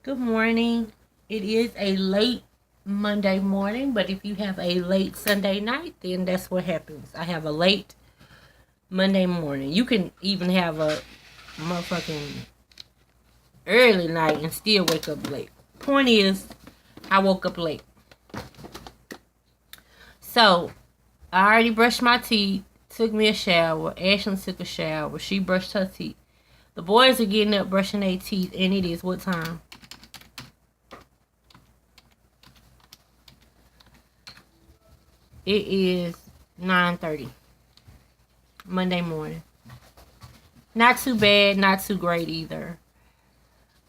Good morning. It is a late Monday morning, but if you have a late Sunday night, then that's what happens. I have a late Monday morning. You can even have a motherfucking early night and still wake up late. Point is, I woke up late. So, I already brushed my teeth, took me a shower. Ashley took a shower. She brushed her teeth. The boys are getting up, brushing their teeth, and it is what time? It is 9:30 Monday morning. Not too bad, not too great either.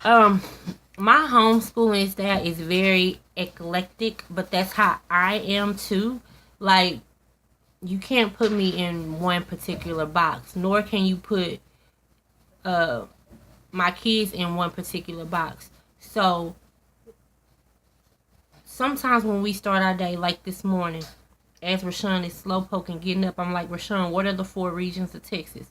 Um, my homeschooling style is very eclectic, but that's how I am too. Like, you can't put me in one particular box, nor can you put uh my kids in one particular box. So sometimes when we start our day, like this morning, as Rashawn is slowpoking getting up, I'm like, Rashawn, what are the four regions of Texas?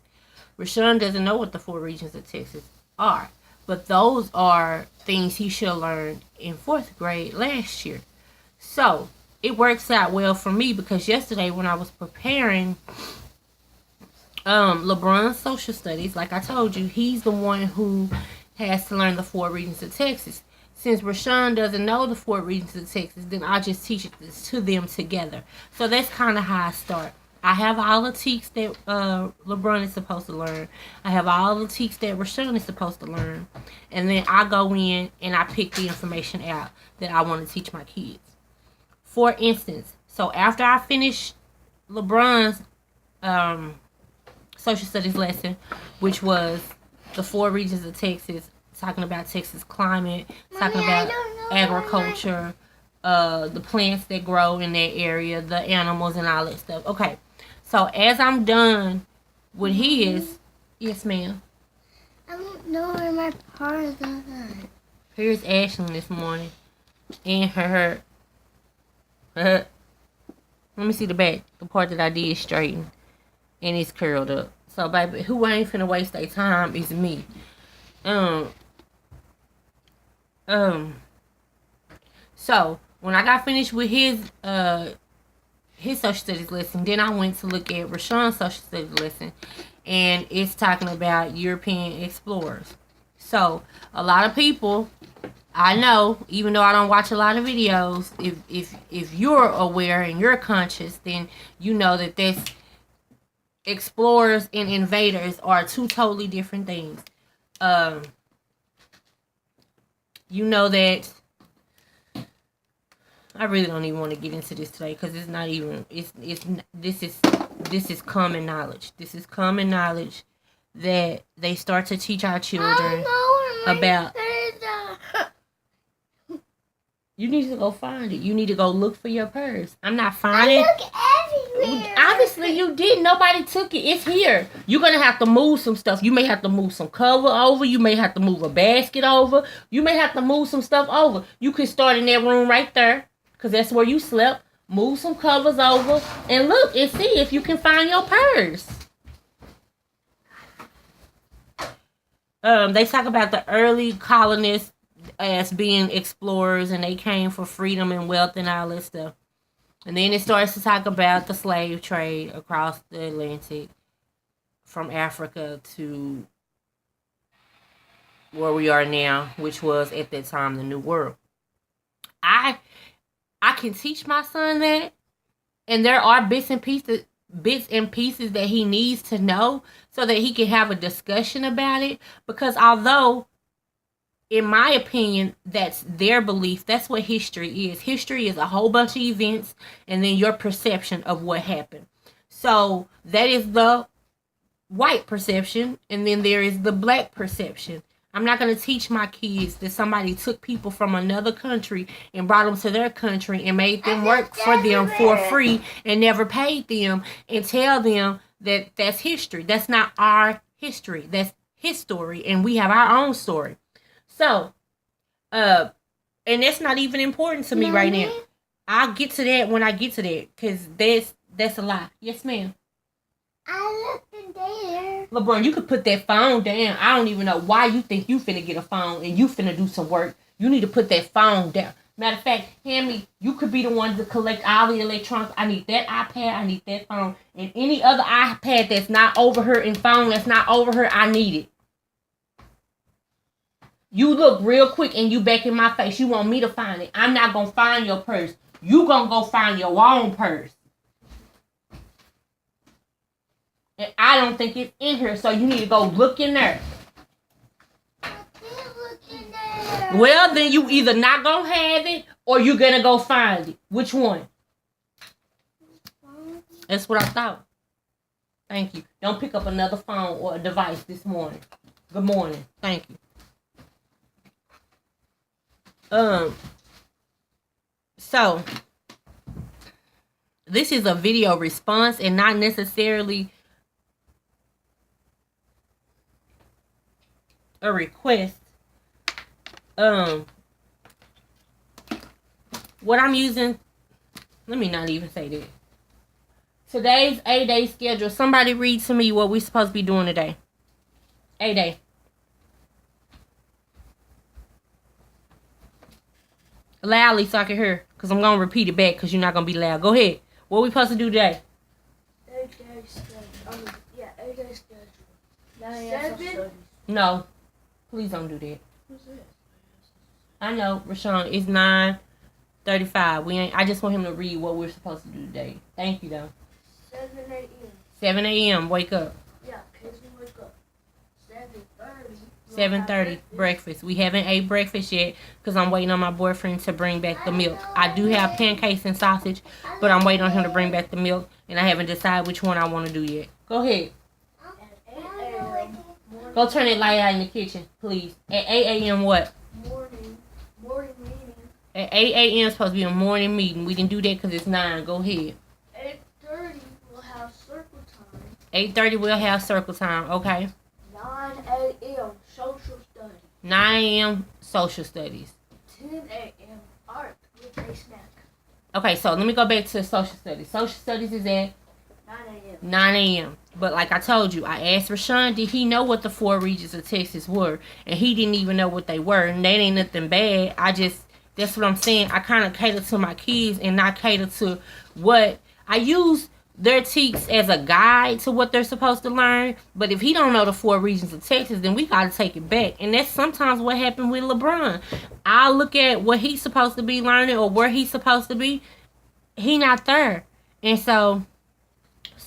Rashawn doesn't know what the four regions of Texas are, but those are things he should have learned in fourth grade last year. So it works out well for me because yesterday when I was preparing LeBron's social studies, like I told you, he's the one who has to learn the four regions of Texas. Since Rashawn doesn't know the four regions of Texas, then I just teach it to them together. So that's kind of how I start. I have all the teaks that LeBron is supposed to learn. I have all the teaks that Rashawn is supposed to learn. And then I go in and I pick the information out that I want to teach my kids. For instance, so after I finish LeBron's social studies lesson, which was the four regions of Texas, talking about Texas climate, talking about agriculture, the plants that grow in that area, the animals, and all that stuff. Okay, so as I'm done with his, yes, ma'am. I don't know where my part are. Here's Ashley this morning, and her. Let me see the back, the part that I did straighten, and it's curled up. So, baby, who ain't finna waste their time is me. Um, um. So when I got finished with his social studies lesson, then I went to look at Rashawn's social studies lesson, and it's talking about European explorers. So a lot of people I know, even though I don't watch a lot of videos, if you're aware and you're conscious, then you know that this explorers and invaders are two totally different things. Um, you know that I really don't even want to get into this today because it's not even it's this is common knowledge. This is common knowledge that they start to teach our children about. You need to go find it. You need to go look for your purse. I'm not finding. I look everywhere. Obviously, you didn't. Nobody took it. It's here. You're gonna have to move some stuff. You may have to move some cover over. You may have to move a basket over. You may have to move some stuff over. You can start in that room right there, cause that's where you slept. Move some covers over and look and see if you can find your purse. They talk about the early colonists as being explorers and they came for freedom and wealth and all that stuff. And then it starts to talk about the slave trade across the Atlantic from Africa to where we are now, which was at that time the New World. I can teach my son that, and there are bits and pieces that he needs to know so that he can have a discussion about it. Because although in my opinion, that's their belief. That's what history is. History is a whole bunch of events and then your perception of what happened. So that is the white perception, and then there is the black perception. I'm not going to teach my kids that somebody took people from another country and brought them to their country and made them work for them for free and never paid them and tell them that that's history. That's not our history. That's his story, and we have our own story. So, and that's not even important to me right now. I'll get to that when I get to that, because that's a lie. Yes, ma'am. I looked in there. LeBron, you could put that phone down. I don't even know why you think you finna get a phone and you finna do some work. You need to put that phone down. Matter of fact, Hammy, you could be the one to collect all the electronics. I need that iPad. I need that phone. And any other iPad that's not over her and phone that's not over her, I need it. You look real quick and you back in my face. You want me to find it. I'm not going to find your purse. You going to go find your own purse. And I don't think it's in here, so you need to go look in there. Well, then you either not gonna have it or you gonna go find it. Which one? That's what I thought. Thank you. Don't pick up another phone or a device this morning. Good morning. Thank you. So this is a video response and not necessarily a request. What I'm using, let me not even say that. Today's A-Day schedule. Somebody read to me what we're supposed to be doing today. A-Day. Loudly so I can hear. Because I'm going to repeat it back because you're not going to be loud. Go ahead. What we supposed to do today? A-Day schedule. A-Day schedule. 7? No. Please don't do that. Who's this? I know, Rashawn. It's 9:35. I just want him to read what we're supposed to do today. Thank you, though. 7 a.m. 7 a.m. Wake up. Yeah, kids will wake up. 7:30. 7:30. Breakfast. We haven't ate breakfast yet because I'm waiting on my boyfriend to bring back the milk. I do have pancakes and sausage, but I'm waiting on him to bring back the milk, and I haven't decided which one I want to do yet. Go ahead. At 8 a.m. Go turn that light out in the kitchen, please. At 8 a.m. what? Morning meeting. At 8 a.m. is supposed to be a morning meeting. We didn't do that because it's 9. Go ahead. 8:30 we'll have circle time. 8:30 we'll have circle time. Okay. 9 a.m. social studies. 9 a.m. social studies. 10 a.m. art with a snack. Okay, so let me go back to social studies. Social studies is at 9 a.m. 9 a.m. But like I told you, I asked Rashawn, did he know what the 4 regions of Texas were? And he didn't even know what they were. And that ain't nothing bad. That's what I'm saying. I kind of cater to my kids and not cater to what I use their teaks as a guide to what they're supposed to learn. But if he don't know the 4 regions of Texas, then we got to take it back. And that's sometimes what happened with LeBron. I look at what he's supposed to be learning or where he's supposed to be. He not there. And so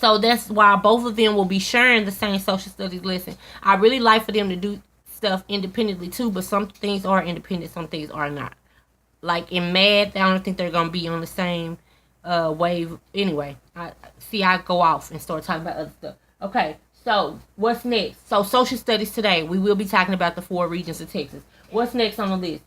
that's why both of them will be sharing the same social studies lesson. I really like for them to do stuff independently too, but some things are independent, some things are not. Like in math, I don't think they're going to be on the same wave. Anyway, I go off and start talking about other stuff. Okay, so what's next? So social studies today, we will be talking about the 4 regions of Texas. What's next on the list?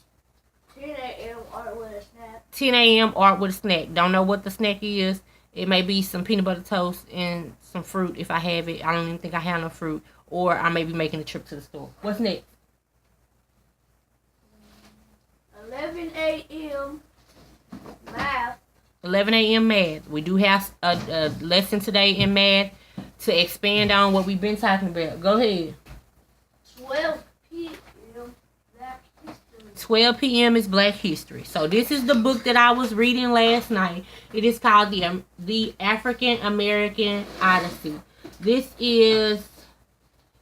10 a.m. art with a snack. 10 a.m. art with a snack. Don't know what the snack is. It may be some peanut butter toast and some fruit if I have it. I don't even think I have no fruit. Or I may be making a trip to the store. What's next? 11 a.m. math. 11 a.m. math. We do have a lesson today in math to expand on what we've been talking about. Go ahead. 12 p.m. Black History. 12 p.m. is Black History. So this is the book that I was reading last night. It is called The African American Odyssey. This is,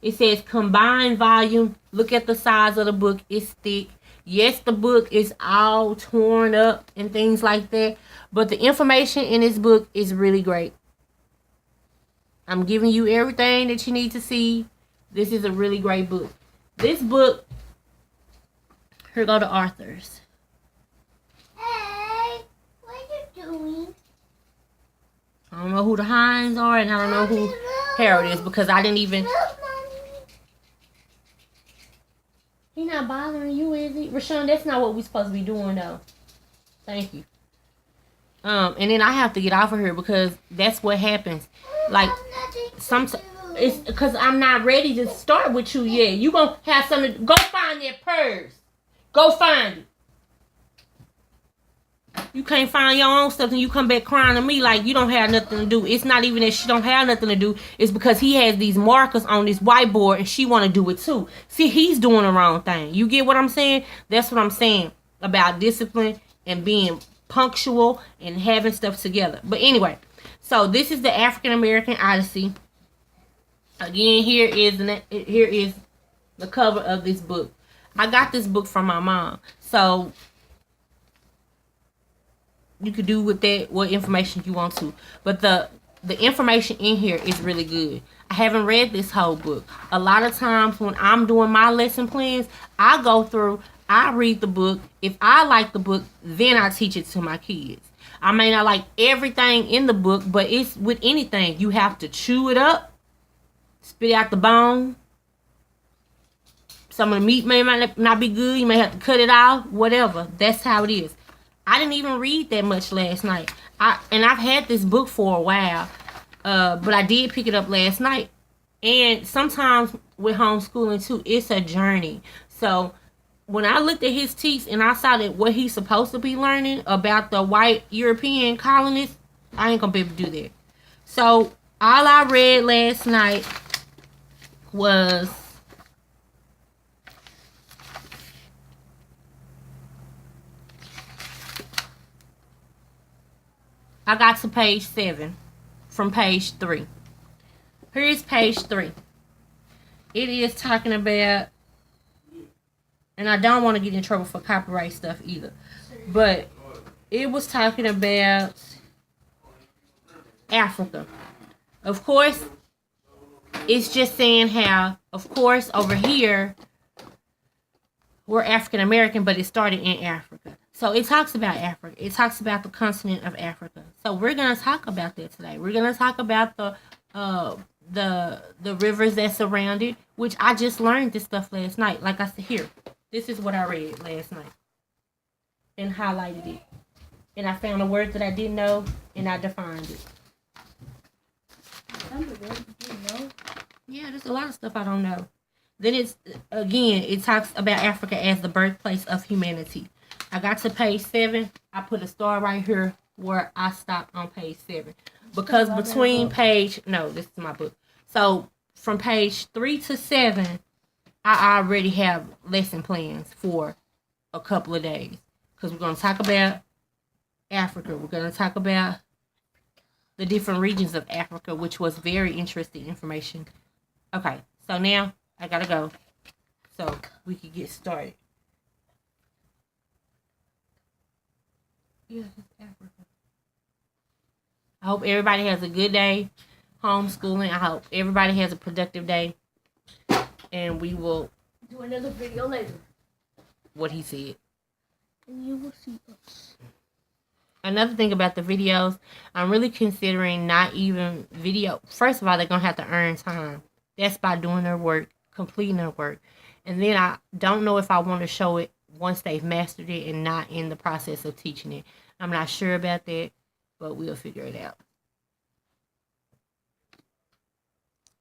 it says combined volume. Look at the size of the book. It's thick. Yes, the book is all torn up and things like that. But the information in this book is really great. I'm giving you everything that you need to see. This is a really great book. This book, here go the authors. Hey, what are you doing? I don't know who the Hines are and I don't know who Harold is because I didn't even... Look, Mommy. He not bothering you, is he? Rashawn, that's not what we're supposed to be doing, though. Thank you. And then I have to get off of here because that's what happens. Like, sometimes it's because I'm not ready to start with you yet. You gonna have something. Go find that purse. Go find it. You can't find your own stuff and you come back crying to me like you don't have nothing to do. It's not even that she don't have nothing to do. It's because he has these markers on this whiteboard and she want to do it too. See, he's doing the wrong thing. You get what I'm saying? That's what I'm saying. about discipline and being punctual and having stuff together. But anyway, so this is the African American Odyssey. Again, here is the cover of this book. I got this book from my mom, so you could do with that what information you want to. But the information in here is really good. I haven't read this whole book. A lot of times when I'm doing my lesson plans, I go through, I read the book. If I like the book, then I teach it to my kids. I may not like everything in the book, but it's with anything. You have to chew it up, spit out the bone. Some of the meat may not be good. You may have to cut it off, whatever. That's how it is. I didn't even read that much last night. I've had this book for a while, but I did pick it up last night. And sometimes with homeschooling too, it's a journey. So when I looked at his text and I saw that what he's supposed to be learning about the white European colonists, I ain't gonna be able to do that. So all I read last night was I got to page 7 from page 3. Here's page 3. It is talking about, and I don't want to get in trouble for copyright stuff either, but it was talking about Africa. Of course, it's just saying how, of course, over here, we're African American, but it started in Africa. So it talks about Africa. It talks about the continent of Africa. So we're gonna talk about that today. We're gonna talk about the rivers that surround it, which I just learned this stuff last night. Like I said, here, this is what I read last night and highlighted it. And I found a word that I didn't know and I defined it. Yeah, there's a lot of stuff I don't know. Then it talks about Africa as the birthplace of humanity. I got to page 7. I put a star right here where I stopped on page 7. Because between this is my book. So from page 3 to 7, I already have lesson plans for a couple of days. Because we're going to talk about Africa. We're going to talk about the different regions of Africa, which was very interesting information. Okay, so now I gotta go so we can get started. Yeah, it's Africa. I hope everybody has a good day homeschooling. I hope everybody has a productive day. And we will do another video later. What he said. And you will see us. Another thing about the videos, I'm really considering not even video. First of all, they're going to have to earn time. That's by doing their work, completing their work. And then I don't know if I want to show it once they've mastered it and not in the process of teaching it. I'm not sure about that, but we'll figure it out.